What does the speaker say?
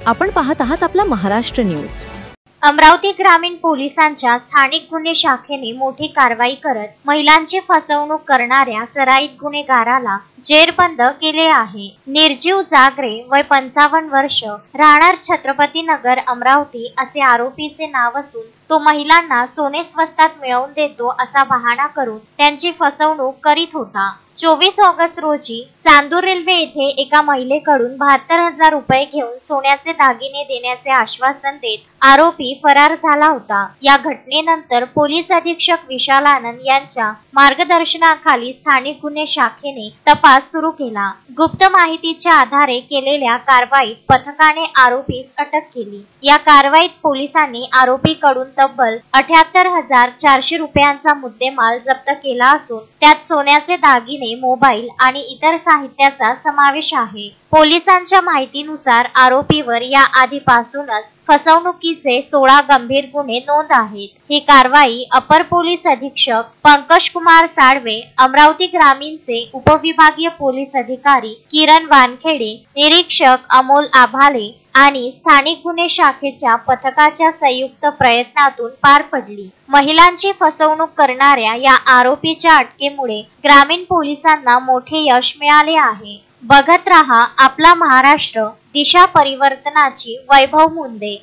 आपण पाहत आहात आपला महाराष्ट्र न्यूज। अमरावती ग्रामीण पोलिसांच्या स्थानिक गुन्हे शाखेने मोठी कारवाई करत महिलांची फसवणूक करणाऱ्या सराईत गुन्हेगाराला जेरबंद केले आहे। निर्जीव जागरे वय 55 वर्ष, राहणार छत्रपती नगर अमरावती असे आरोपीचे नाव असून तो महिलांना सोने स्वस्तात मिळवून देतो असा बहाणा करून त्यांची फसवणूक करीत होता। 24 ऑगस्ट रोजी चांदूर रेल्वे येथे एका महिलेकडून 72,000 रुपये घेऊन सोन्याचे दागिने देण्याचे आश्वासन देत आरोपी फरार झाला होता। या घटनेनंतर पोलीस अधीक्षक विशाल आनंद यांच्या मार्गदर्शनाखाली स्थानिक गुन्हे शाखेने तपास सुरू केला। गुप्त माहितीच्या आधारे केलेल्या कारवाईत पथकाने आरोपीस अटक केली। या कारवाईत पोलिसांनी आरोपीकडून तब्बल 78,400 रुपयांचा मुद्देमाल जप्त केला असून त्यात सोन्याचे दागिने, मोबाईल आणि इतर साहित्याचा समावेश आहे। पोलिसांच्या माहितीनुसार आरोपीवर या आधीपासूनच फसवणुकीचे 16 गंभीर गुन्हे नोंद आहेत। ही कारवाई अपर पोलीस अधीक्षक पंकज कुमार साळवे, अमरावती ग्रामीणचे उपविभागीय पोलीस अधिकारी किरण वानखेडे, निरीक्षक अमोल आभाले आणि स्थानिक गुन्हे शाखेच्या पथकाच्या संयुक्त प्रयत्नातून पार पडली। महिलांची फसवणूक करणाऱ्या या आरोपीच्या अटकेमुळे ग्रामीण पोलिसांना मोठे यश मिळाले आहे। बघत रहा आपला महाराष्ट्र, दिशा परिवर्तनाची वैभव मुंदे।